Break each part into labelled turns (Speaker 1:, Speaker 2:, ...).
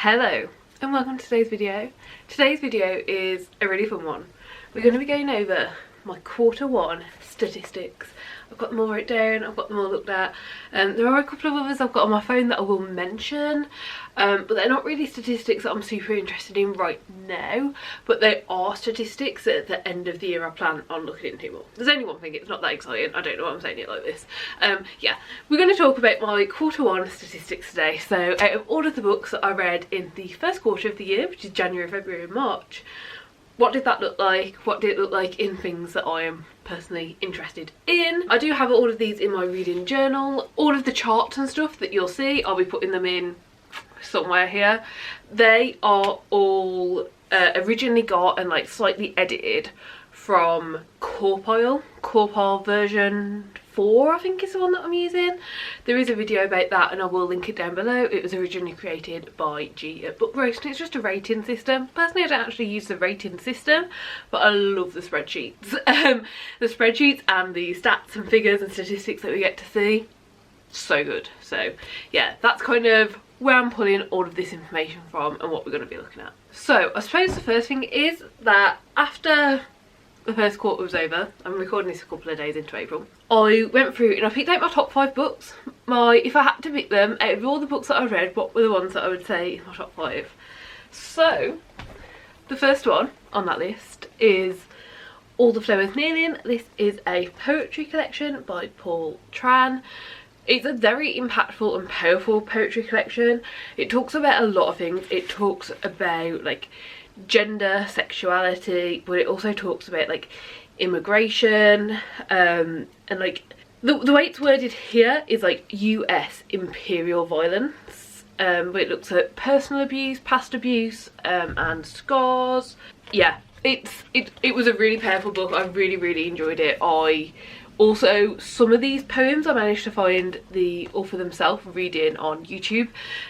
Speaker 1: Hello and welcome to today's video. Today's video is a really fun one. We're going to be going over my Q1 statistics. I've got them all written down, I've got them all looked at. There are a couple of others I've got on my phone that I will mention, but they're not really statistics that I'm super interested in right now, but they are statistics that at the end of the year I plan on looking into more. There's only one thing, it's not that exciting, I don't know why I'm saying it like this. Yeah, we're going to talk about my Q1 statistics today. So out of all of the books that I read in the first quarter of the year, which is January, February and March, what did that look like? What did it look like in things that I am personally interested in? I do have all of these in my reading journal. All of the charts and stuff that you'll see, I'll be putting them in somewhere here. They are all originally got and like slightly edited from Corpile version 4 I think is the one that I'm using. There is a video about that and I will link it down below. It was originally created by G at Book Roast and it's just a rating system. Personally I don't actually use the rating system, but I love the spreadsheets. The spreadsheets and the stats and figures and statistics that we get to see, so good. So yeah, that's kind of where I'm pulling all of this information from and what we're going to be looking at. So I suppose the first thing is that after the first quarter was over, I'm recording this a couple of days into April, I went through and I picked out my top 5 books. If I had to pick them, out of all the books that I read, what were the ones that I would say in my top 5? So, the first one on that list is All the Flowers Kneeling. This is a poetry collection by Paul Tran. It's a very impactful and powerful poetry collection. It talks about a lot of things. It talks about like gender, sexuality, but it also talks about like immigration, and like the way it's worded here is like US imperial violence, but it looks at personal abuse, past abuse, and scars. Yeah, it was a really powerful book. I really enjoyed it. Also, some of these poems I managed to find the author themselves reading on YouTube,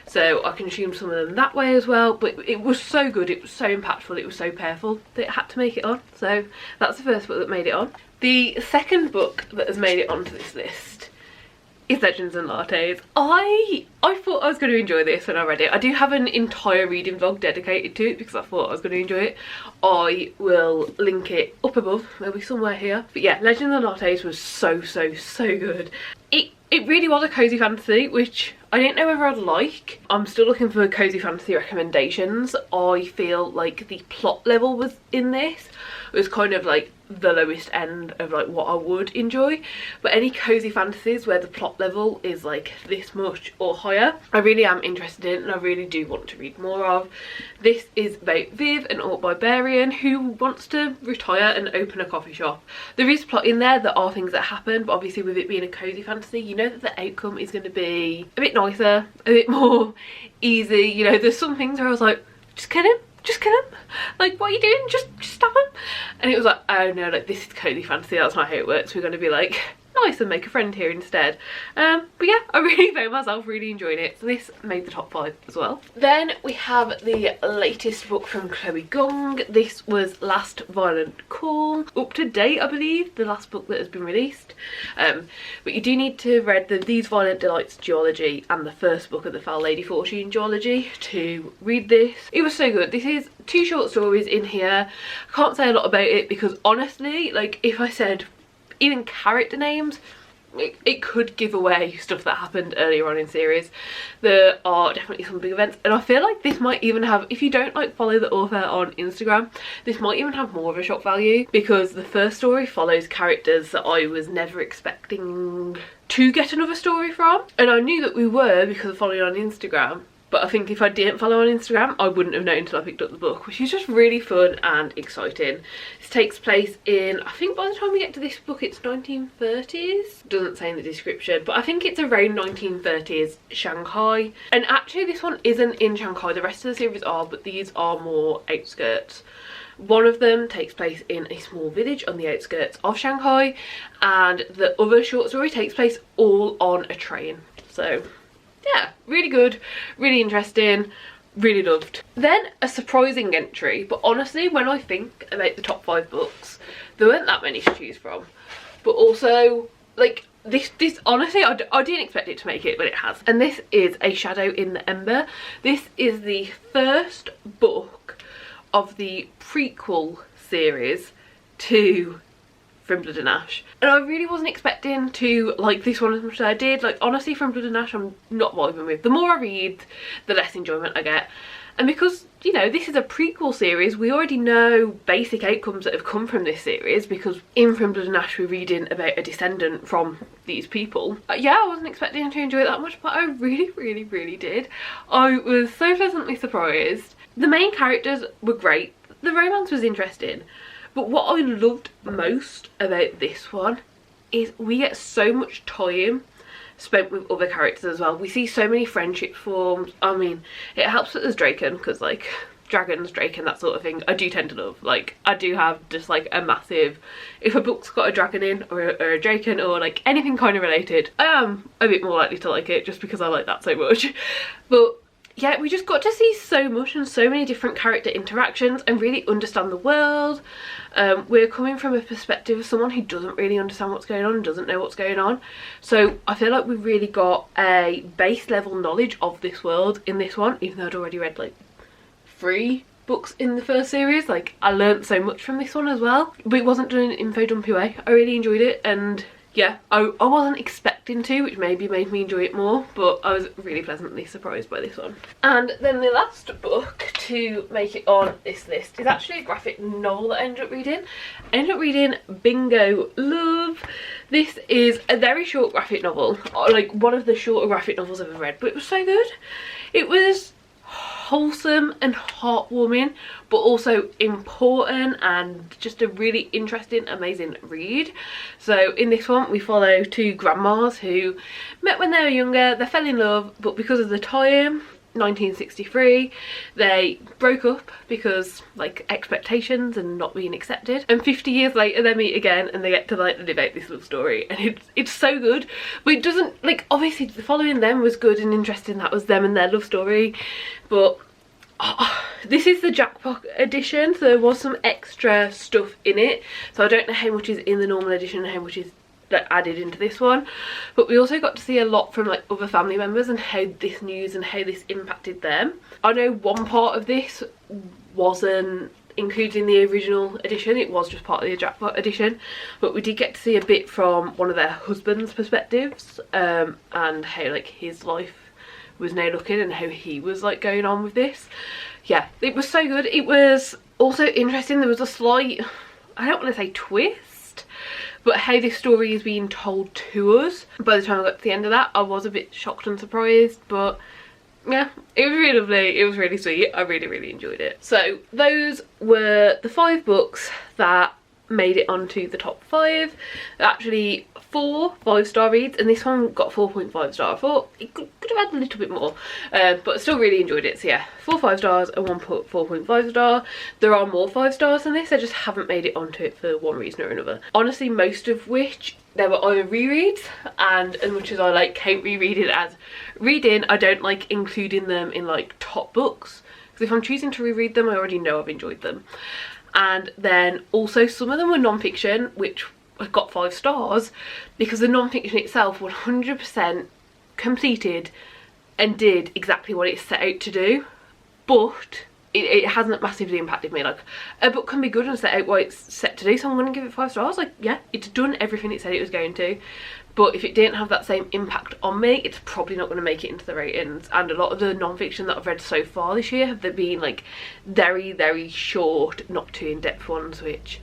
Speaker 1: so I consumed some of them that way as well, but it was so good, it was so impactful, it was so powerful that it had to make it on. So that's the first book that made it on. The second book that has made it onto this list is Legends and Lattes. I thought I was going to enjoy this when I read it. I do have an entire reading vlog dedicated to it because I thought I was going to enjoy it. I will link it up above, maybe somewhere here. But yeah, Legends and Lattes was so good. It really was a cozy fantasy, which I didn't know whether I'd like. I'm still looking for cozy fantasy recommendations. I feel like the plot level was in this was kind of like the lowest end of like what I would enjoy, but any cozy fantasies where the plot level is like this much or higher, I really am interested in and I really do want to read more of. This is about Viv, an alt librarian who wants to retire and open a coffee shop. There is plot in there, there are things that happen, but obviously with it being a cozy fantasy, you know that the outcome is going to be a bit nicer, a bit more easy. You know, there's some things where I was like, just kill him, like what are you doing, just stop him. And it was like, oh no, like this is cozy fantasy, that's not how it works. We're going to be like nice and make a friend here instead. But yeah, I really found myself really enjoying it, so this made the top 5 as well. Then we have the latest book from Chloe Gong. This was Last Violent Call, up to date I believe, the last book that has been released. But you do need to have read These Violent Delights duology and the first book of the Foul Lady Fortune duology to read this. It was so good. This is 2 short stories in here. I can't say a lot about it because honestly, like if I said even character names, it could give away stuff that happened earlier on in series. There are definitely some big events and I feel like this might even have, if you don't like follow the author on Instagram, this might even have more of a shock value because the first story follows characters that I was never expecting to get another story from, and I knew that we were because of following on Instagram. But I think if I didn't follow on Instagram, I wouldn't have known until I picked up the book, which is just really fun and exciting. This takes place in, I think by the time we get to this book, it's 1930s. Doesn't say in the description, but I think it's around 1930s Shanghai. And actually this one isn't in Shanghai, the rest of the series are, but these are more outskirts. One of them takes place in a small village on the outskirts of Shanghai, and the other short story takes place all on a train. So yeah, really good, really interesting, really loved. Then a surprising entry, but honestly when I think about the top 5 books, there weren't that many to choose from, but also like this honestly, I didn't expect it to make it, but it has. And this is A Shadow in the Ember. This is the first book of the prequel series to From Blood and Ash, and I really wasn't expecting to like this one as much as I did. Like, honestly, From Blood and Ash I'm not vibing with. The more I read, the less enjoyment I get. And because, you know, this is a prequel series, we already know basic outcomes that have come from this series, because in From Blood and Ash we're reading about a descendant from these people. Yeah, I wasn't expecting to enjoy it that much, but I really did. I was so pleasantly surprised. The main characters were great, the romance was interesting, but what I loved most about this one is we get so much time spent with other characters as well. We see so many friendship forms. I mean, it helps that there's Draken, because like dragons, Draken, that sort of thing, I do tend to love. Like, I do have just like a massive, if a book's got a dragon in or a Draken or like anything kind of related, I am a bit more likely to like it just because I like that so much. But yeah, we just got to see so much and so many different character interactions and really understand the world. We're coming from a perspective of someone who doesn't really understand what's going on and doesn't know what's going on. So I feel like we've really got a base level knowledge of this world in this one, even though I'd already read like 3 books in the first series. Like, I learnt so much from this one as well. But it wasn't done in an info dumpy way. I really enjoyed it, and yeah, I wasn't expecting to, which maybe made me enjoy it more, but I was really pleasantly surprised by this one. And then the last book to make it on this list is actually a graphic novel that I ended up reading. I ended up reading Bingo Love. This is a very short graphic novel, like one of the shorter graphic novels I've ever read, but it was so good. It was wholesome and heartwarming, but also important and just a really interesting, amazing read. So in this one we follow 2 grandmas who met when they were younger. They fell in love, but because of the time, 1963, they broke up because like expectations and not being accepted, and 50 years later they meet again and they get to like live out this love story, and it's so good. But it doesn't, like, obviously following them was good and interesting, that was them and their love story, but this is the jackpot edition, so there was some extra stuff in it, so I don't know how much is in the normal edition and how much is like added into this one. But we also got to see a lot from like other family members and how this news and how this impacted them. I know one part of this wasn't included in the original edition, it was just part of the jackpot edition, but we did get to see a bit from one of their husband's perspectives, and how like his life was now looking and how he was like going on with this. Yeah, it was so good. It was also interesting, there was a slight, I don't want to say twist, but how this story is being told to us. By the time I got to the end of that, I was a bit shocked and surprised, but yeah, it was really lovely, it was really sweet, I really enjoyed it. So those were the 5 books that made it onto the top 5. Actually 4 5-star reads, and this one got 4.5 star. I thought it could have had a little bit more, but I still really enjoyed it. So yeah, 4 5 stars and 1 4.5 star. There are more 5 stars than this, I just haven't made it onto it for one reason or another. Honestly, most of which there were either rereads, and as much as I like can't reread it as reading, I don't like including them in like top books, because if I'm choosing to reread them I already know I've enjoyed them. And then also some of them were non-fiction, which got 5 stars because the non-fiction itself 100% completed and did exactly what it set out to do, but it hasn't massively impacted me. Like, a book can be good and set out what it's set to do, so I'm going to give it 5 stars. Like, yeah, it's done everything it said it was going to, but if it didn't have that same impact on me, it's probably not going to make it into the ratings. And a lot of the non-fiction that I've read so far this year have been like very short, not too in-depth ones, which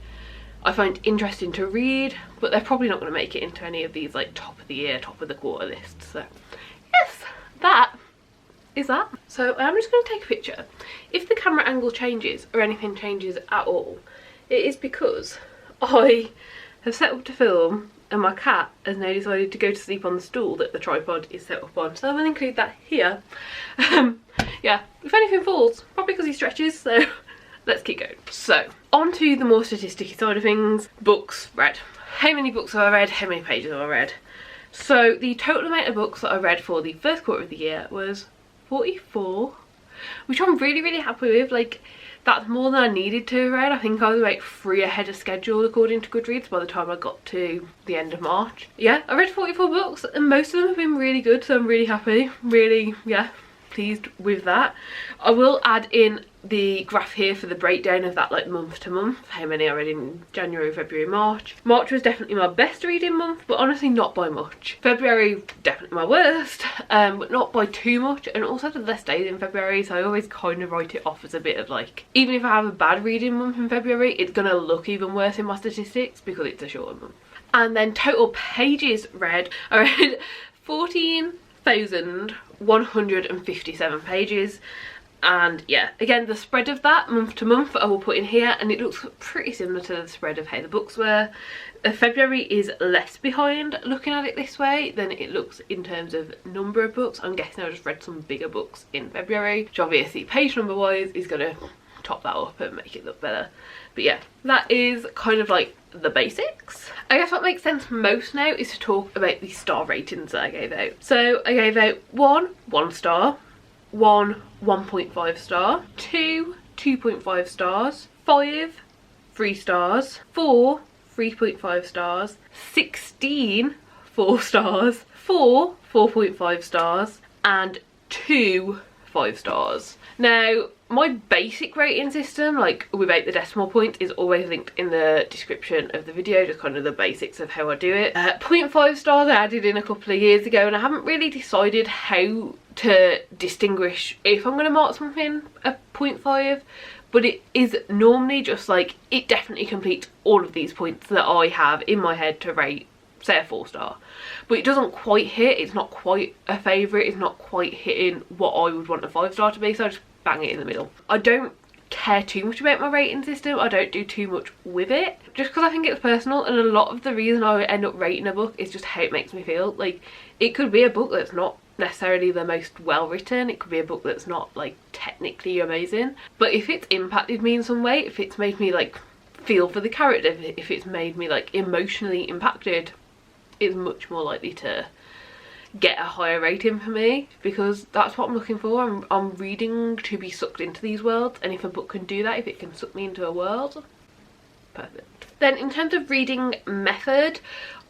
Speaker 1: I find interesting to read, but they're probably not going to make it into any of these like top of the year, top of the quarter lists. So yes, that is that. So I'm just going to take a picture. If the camera angle changes or anything changes at all, it is because I have set up to film and my cat has now decided to go to sleep on the stool that the tripod is set up on, so I will include that here. Yeah, if anything falls, probably because he stretches, so let's keep going. So on to the more statisticky side of things. Books read. How many books have I read? How many pages have I read? So the total amount of books that I read for the first quarter of the year was 44. which I'm really happy with. Like, that's more than I needed to have read. I think I was about 3 ahead of schedule according to Goodreads by the time I got to the end of March. Yeah, I read 44 books and most of them have been really good, so I'm really happy. Really, yeah, pleased with that. I will add in the graph here for the breakdown of that, like month to month, how many I read in January, February, March. March was definitely my best reading month, but honestly not by much. February definitely my worst, but not by too much, and also the less days in February, so I always kind of write it off as a bit of like, even if I have a bad reading month in February, it's gonna look even worse in my statistics because it's a shorter month. And then total pages read, I read 14,157 pages. And yeah, again, the spread of that month to month I will put in here, and it looks pretty similar to the spread of how the books were. February is less behind looking at it this way than it looks in terms of number of books. I'm guessing I just read some bigger books in February, which obviously page number wise is going to top that up and make it look better. But yeah, that is kind of like the basics. I guess what makes sense most now is to talk about the star ratings that I gave out. So I gave out 1 star, 1.5 star, 2.5 stars, 5 3 stars, 4 3.5 stars, 16 4 stars, 4 4.5 stars, and 2 5 stars. Now, my basic rating system, like without the decimal point, is always linked in the description of the video, just kind of the basics of how I do it. 0.5 stars I added in a couple of years ago, and I haven't really decided how to distinguish if I'm going to mark something a 0.5, but it is normally just like, it definitely completes all of these points that I have in my head to rate, say, a 4 star. But it doesn't quite hit, it's not quite a favourite, it's not quite hitting what I would want a 5 star to be, so I just bang it in the middle. I don't care too much about my rating system, I don't do too much with it, just because I think it's personal, and a lot of the reason I end up rating a book is just how it makes me feel. Like, it could be a book that's not necessarily the most well written, it could be a book that's not like technically amazing, but if it's impacted me in some way, if it's made me like feel for the character, if it's made me like emotionally impacted, it's much more likely to get a higher rating for me, because that's what I'm looking for. I'm reading to be sucked into these worlds, and if a book can do that, if it can suck me into a world, perfect. Then in terms of reading method,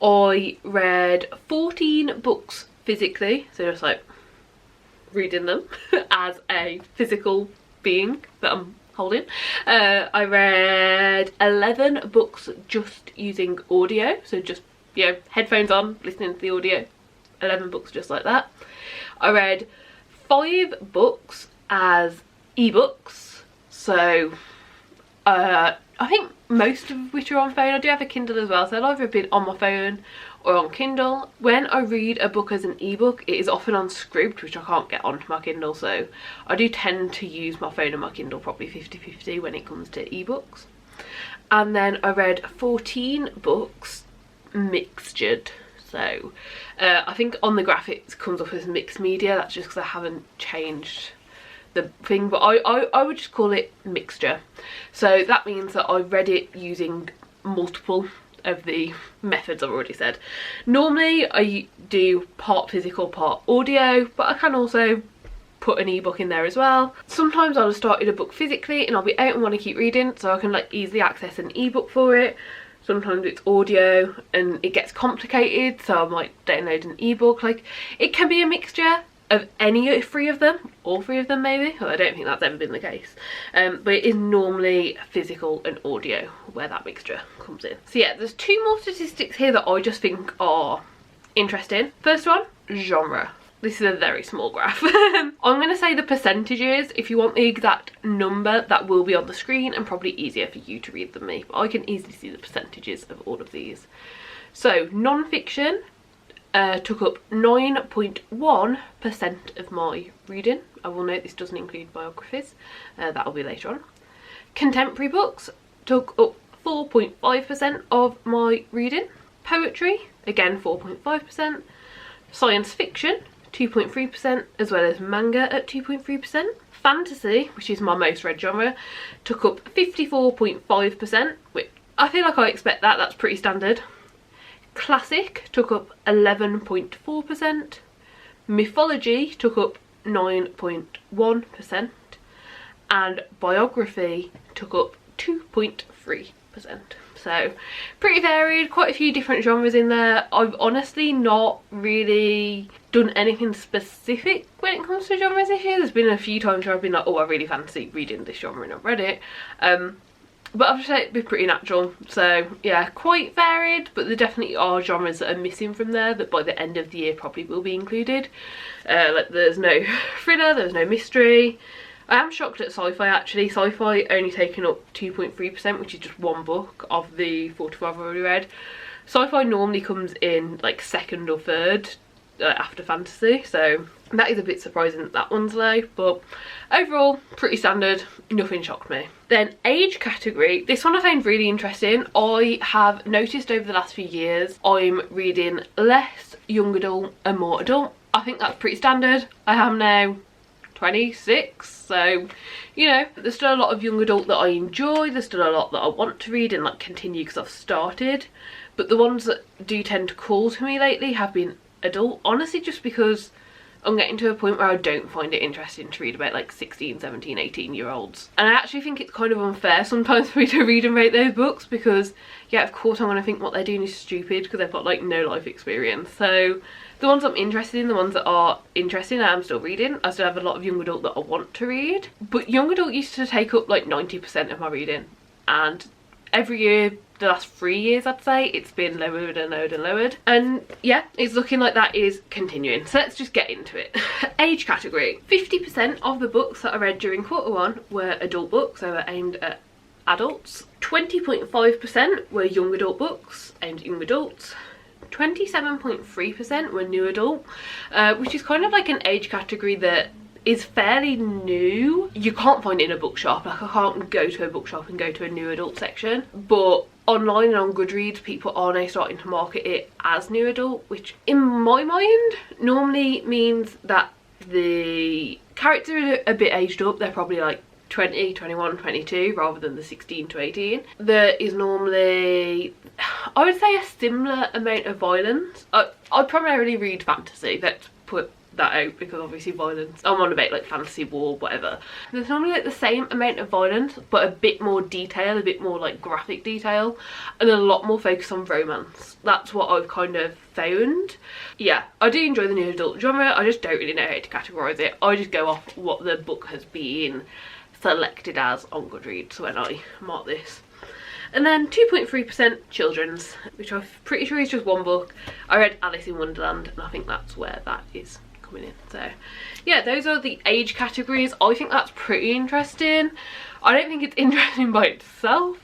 Speaker 1: I read 14 books physically, so just like reading them as a physical being that I'm holding. I read 11 books just using audio, so just, you know, headphones on, listening to the audio. 11 books just like that. I read 5 books as ebooks, so I think most of which are on phone. I do have a Kindle as well, so they'll either have been on my phone or on Kindle. When I read a book as an ebook, it is often on Scribd, which I can't get onto my Kindle, so I do tend to use my phone and my Kindle probably 50-50 when it comes to ebooks. And then I read 14 books mixtured. So I think on the graph it comes up as mixed media, that's just because I haven't changed the thing, but I would just call it mixture. So that means that I read it using multiple of the methods I've already said. Normally I do part physical, part audio, but I can also put an ebook in there as well. Sometimes I'll have started a book physically and I'll be out and want to keep reading, so I can like easily access an ebook for it. Sometimes it's audio and it gets complicated, so I might download an ebook. Like, it can be a mixture of any 3 of them, all 3 of them maybe, well, I don't think that's ever been the case, but it is normally physical and audio where that mixture comes in. So yeah, there's 2 more statistics here that I just think are interesting. First one, genre. This is a very small graph. I'm going to say the percentages. If you want the exact number, that will be on the screen and probably easier for you to read than me. But I can easily see the percentages of all of these. So non-fiction took up 9.1% of my reading. I will note this doesn't include biographies. That will be later on. Contemporary books took up 4.5% of my reading. Poetry, again 4.5%. Science fiction, 2.3%, as well as manga at 2.3%. Fantasy, which is my most read genre, took up 54.5%, which I feel like I expect that, that's pretty standard. Classic took up 11.4%. Mythology took up 9.1%. and biography took up 2.3%. So pretty varied, quite a few different genres in there. I've honestly not really done anything specific when it comes to genres this year. There's been a few times where I've been like, oh, I really fancy reading this genre and I've read it. But I've just said it'd be pretty natural. So yeah, quite varied, but there definitely are genres that are missing from there that by the end of the year probably will be included. Like there's no thriller, there's no mystery. I am shocked at sci-fi actually. Sci-fi only taking up 2.3%, which is just one book of the 45 I've already read. Sci-fi normally comes in like second or third after fantasy, so that is a bit surprising that one's low, but overall pretty standard, nothing shocked me. Then age category, this one I found really interesting. I have noticed over the last few years I'm reading less young adult and more adult. I think that's pretty standard. I am now 26, so you know, there's still a lot of young adult that I enjoy, there's still a lot that I want to read and like continue because I've started, but the ones that do tend to call to me lately have been adult, honestly just because I'm getting to a point where I don't find it interesting to read about like 16, 17, 18 year olds. And I actually think it's kind of unfair sometimes for me to read and rate those books because yeah, of course I'm going to think what they're doing is stupid because they've got like no life experience. So the ones I'm interested in, the ones that are interesting, I'm still reading. I still have a lot of young adult that I want to read, but young adult used to take up like 90% of my reading, and every year, the last 3 years I'd say, it's been lowered and lowered and lowered, and yeah, it's looking like that is continuing. So let's just get into it. Age category, 50% of the books that I read during quarter 1 were adult books, they were aimed at adults. 20.5% were young adult books aimed at young adults. 27.3% were new adult, which is kind of like an age category that is fairly new. You can't find it in a bookshop. Like I can't go to a bookshop and go to a new adult section, but online and on Goodreads people are now starting to market it as new adult, which in my mind normally means that the characters are a bit aged up. They're probably like 20, 21, 22 rather than the 16 to 18. There is normally, I would say, a similar amount of violence. I primarily read fantasy, let's put that out because obviously violence, I'm on about like fantasy, war, whatever. There's normally like the same amount of violence but a bit more detail, a bit more like graphic detail, and a lot more focus on romance. That's what I've kind of found. Yeah, I do enjoy the new adult genre, I just don't really know how to categorise it. I just go off what the book has been selected as on Goodreads when I mark this. And then 2.3% children's, which I'm pretty sure is just one book. I read Alice in Wonderland and I think that's where that is coming in. So yeah, those are the age categories. I think that's pretty interesting. I don't think it's interesting by itself,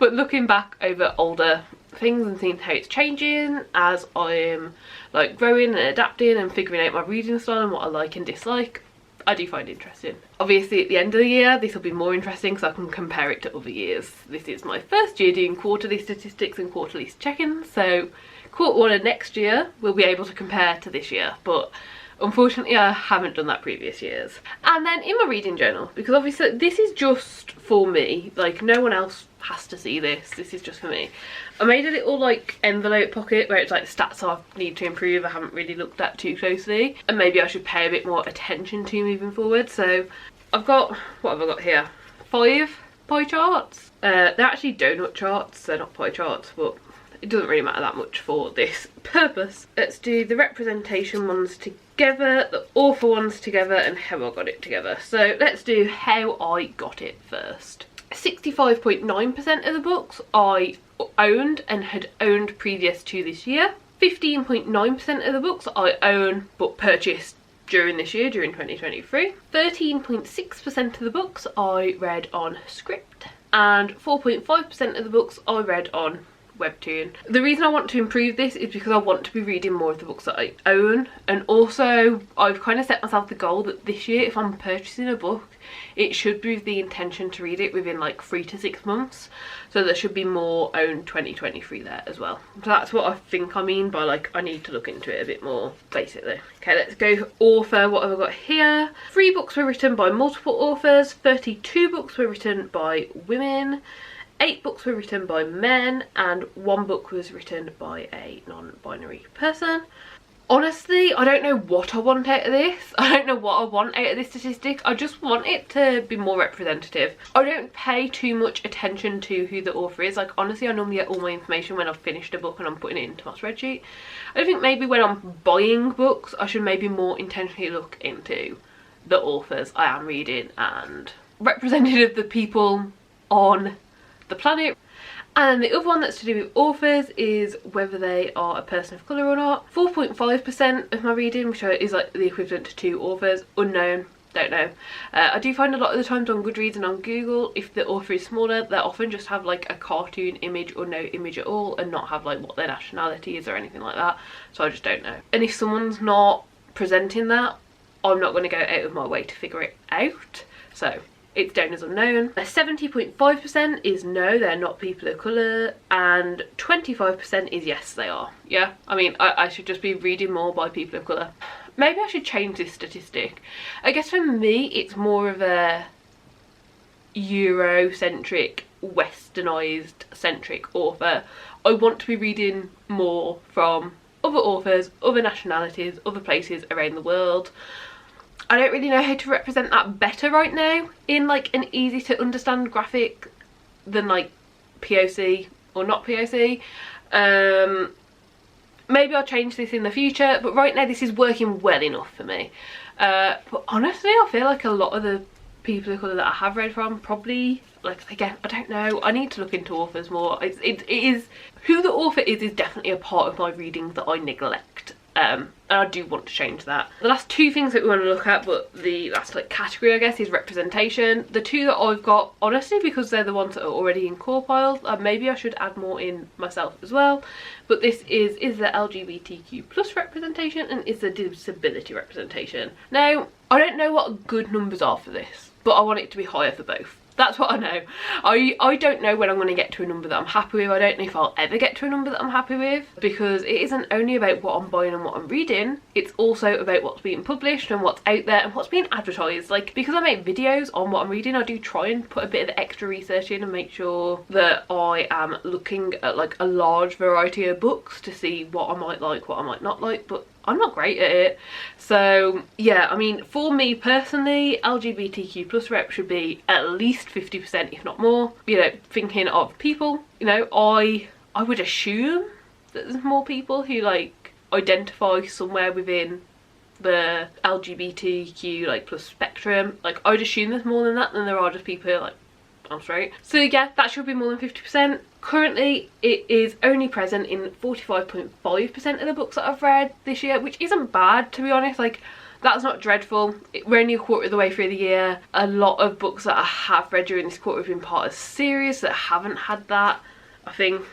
Speaker 1: but looking back over older things and seeing how it's changing as I'm like growing and adapting and figuring out my reading style and what I like and dislike, I do find interesting. Obviously at the end of the year this will be more interesting because I can compare it to other years. This is my first year doing quarterly statistics and quarterly check-ins, so quarter 1 of next year we'll be able to compare to this year, but unfortunately I haven't done that previous years. And then in my reading journal, because obviously this is just for me, like no one else has to see this, this is just for me, I made a little like envelope pocket where it's like stats I need to improve, I haven't really looked at too closely and maybe I should pay a bit more attention to moving forward. So I've got, what have I got here, 5 pie charts. They're actually donut charts, they're not pie charts, but it doesn't really matter that much for this purpose. Let's do the representation ones together, the author ones together, and how I got it together. So let's do how I got it first. 65.9% of the books I owned and had owned previous to this year. 15.9% of the books I own but purchased during this year, during 2023. 13.6% of the books I read on script, and 4.5% of the books I read on webtoon. The reason I want to improve this is because I want to be reading more of the books that I own, and also I've kind of set myself the goal that this year if I'm purchasing a book it should be with the intention to read it within like 3 to 6 months, so there should be more owned 2023 there as well. So that's what I think I mean by like I need to look into it a bit more basically. Okay, let's go author. What have I got here? 3 books were written by multiple authors, 32 books were written by women, 8 books were written by men, and 1 book was written by a non-binary person. Honestly, I don't know what I want out of this. I don't know what I want out of this statistic. I just want it to be more representative. I don't pay too much attention to who the author is. Like, honestly, I normally get all my information when I've finished a book and I'm putting it into my spreadsheet. I think maybe when I'm buying books, I should maybe more intentionally look into the authors I am reading and representative of the people on the planet. And the other one that's to do with authors is whether they are a person of colour or not. 4.5% of my reading, which is like the equivalent to 2 authors, unknown, don't know. I do find a lot of the times on Goodreads and on Google, if the author is smaller, they often just have like a cartoon image or no image at all and not have like what their nationality is or anything like that. So I just don't know. And if someone's not presenting that, I'm not going to go out of my way to figure it out. So it's down as unknown. 70.5% is no, they're not people of colour, and 25% is yes, they are. Yeah, I mean, I should just be reading more by people of colour. Maybe I should change this statistic. I guess for me, it's more of a Eurocentric, westernised centric author. I want to be reading more from other authors, other nationalities, other places around the world. I don't really know how to represent that better right now in like an easy to understand graphic than like POC or not POC. Maybe I'll change this in the future, but right now this is working well enough for me. But honestly, I feel like a lot of the people of colour that I have read from probably, like, again, I don't know, I need to look into authors more. It is, who the author is definitely a part of my reading that I neglect. And I do want to change that. The last 2 things that we want to look at, but the last like category I guess, is representation. The 2 that I've got, honestly, because they're the ones that are already in core piles, maybe I should add more in myself as well. But this is the LGBTQ plus representation and is the disability representation. Now, I don't know what good numbers are for this, but I want it to be higher for both. That's what I know. I don't know when I'm going to get to a number that I'm happy with. I don't know if I'll ever get to a number that I'm happy with, because it isn't only about what I'm buying and what I'm reading, it's also about what's being published and what's out there and what's being advertised. Like, because I make videos on what I'm reading, I do try and put a bit of extra research in and make sure that I am looking at like a large variety of books to see what I might like, what I might not like, but I'm not great at it. So yeah, I mean, for me personally, LGBTQ plus rep should be at least 50%, if not more. You know, thinking of people, you know, I would assume that there's more people who like identify somewhere within the LGBTQ like plus spectrum. Like, I'd assume there's more than that than there are just people who are like, I'm straight. So yeah, that should be more than 50%. Currently, it is only present in 45.5% of the books that I've read this year, which isn't bad, to be honest. Like, that's not dreadful. We're only a quarter of the way through the year. A lot of books that I have read during this quarter have been part of series that haven't had that, I think.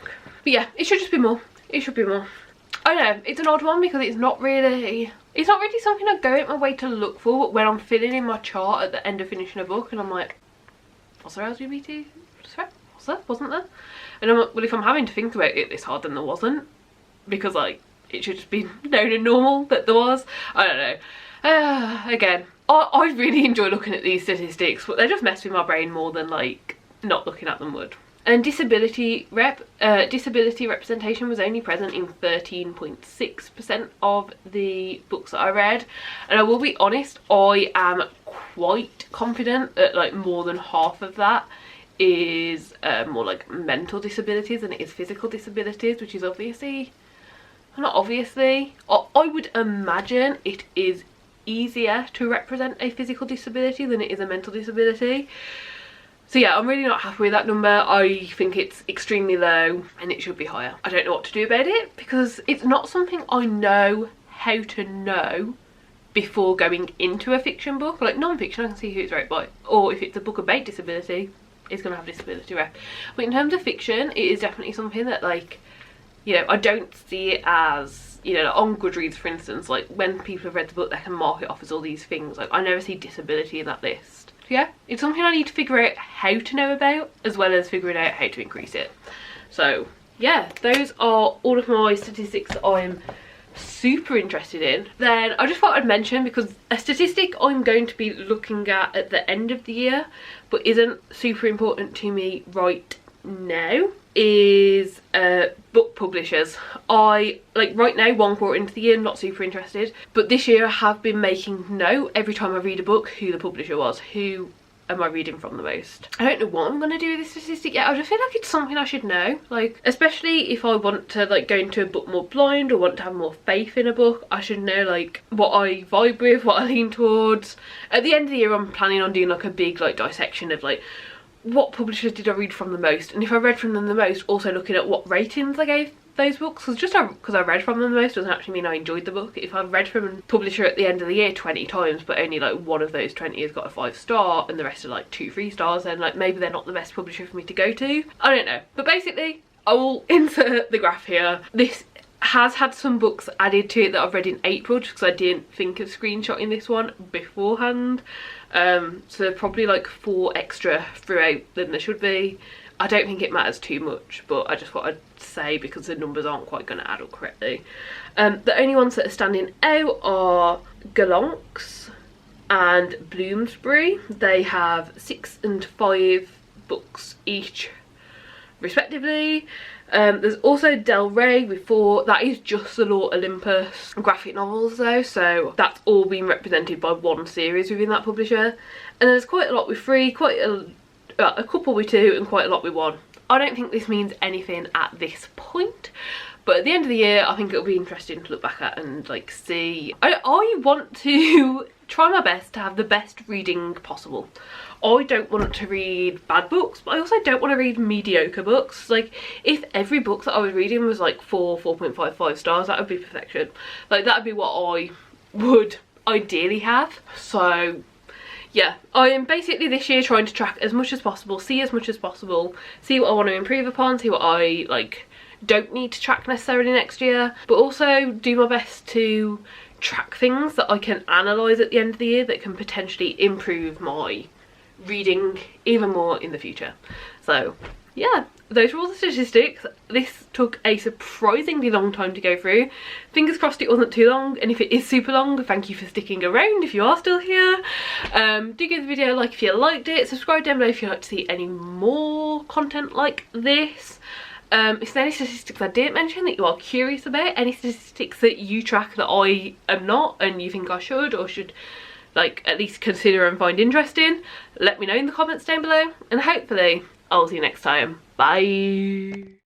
Speaker 1: But yeah, it should just be more. It should be more. I know, it's an odd one because it's not really something I go out my way to look for, but when I'm filling in my chart at the end of finishing a book and I'm like, was there LGBT? Was there? Wasn't there? And I'm like, well, if I'm having to think about it this hard, then there wasn't. Because, like, it should just be known and normal that there was. I don't know. Again, I really enjoy looking at these statistics, but they just mess with my brain more than, like, not looking at them would. And disability representation was only present in 13.6% of the books that I read. And I will be honest, I am quite confident that like more than half of that is more like mental disabilities than it is physical disabilities, which is obviously, not obviously, I would imagine it is easier to represent a physical disability than it is a mental disability. So yeah, I'm really not happy with that number. I think it's extremely low and it should be higher. I don't know what to do about it because it's not something I know how to know before going into a fiction book. Like non-fiction, I can see who it's wrote by. Or if it's a book about disability, it's going to have disability rep. But in terms of fiction, it is definitely something that, like, you know, I don't see it as, you know, on Goodreads, for instance, like when people have read the book, they can mark it off as all these things. Like, I never see disability in that list. Yeah, it's something I need to figure out how to know about, as well as figuring out how to increase it. So yeah, those are all of my statistics that I'm super interested in. Then I just thought I'd mention, because a statistic I'm going to be looking at the end of the year but isn't super important to me right now is book publishers. I, like, right now, 1 quarter into the year, not super interested, but this year I have been making note every time I read a book who the publisher was, who am I reading from the most. I don't know what I'm going to do with this statistic yet. I just feel like it's something I should know, like, especially if I want to, like, go into a book more blind or want to have more faith in a book. I should know, like, what I vibe with, what I lean towards. At the end of the year I'm planning on doing, like, a big, like, dissection of, like, what publishers did I read from the most, and if I read from them the most, also looking at what ratings I gave those books, because just because I read from them the most doesn't actually mean I enjoyed the book. If I've read from a publisher at the end of the year 20 times but only like one of those 20 has got a 5-star and the rest are like 2-3 stars, then like maybe they're not the best publisher for me to go to. I don't know, but basically I will insert the graph here. This has had some books added to it that I've read in April, just because I didn't think of screenshotting this one beforehand. So probably like 4 extra throughout than there should be. I don't think it matters too much, but I just thought I'd say because the numbers aren't quite going to add up correctly. The only ones that are standing out are Galanx and Bloomsbury. They have 6 and 5 books each respectively. There's also Del Rey with 4. That is just the Lord Olympus graphic novels though, so that's all being represented by 1 series within that publisher. And there's quite a lot with 3, quite a couple with 2 and quite a lot with 1. I don't think this means anything at this point, but at the end of the year I think it'll be interesting to look back at and like see. I want to try my best to have the best reading possible. I don't want to read bad books, but I also don't want to read mediocre books. Like, if every book that I was reading was like 4.55 stars, that would be perfection. Like, that would be what I would ideally have. So yeah, I am basically this year trying to track as much as possible, see as much as possible, see what I want to improve upon, see what I like don't need to track necessarily next year, but also do my best to track things that I can analyse at the end of the year that can potentially improve my reading even more in the future. So yeah, those are all the statistics. This took a surprisingly long time to go through. Fingers crossed it wasn't too long, and if it is super long, thank you for sticking around if you are still here. Do give the video a like if you liked it, subscribe down below if you'd like to see any more content like this. If there's any statistics I didn't mention that you are curious about, any statistics that you track that I am not and you think I should or should like at least consider and find interesting, let me know in the comments down below, and hopefully I'll see you next time. Bye.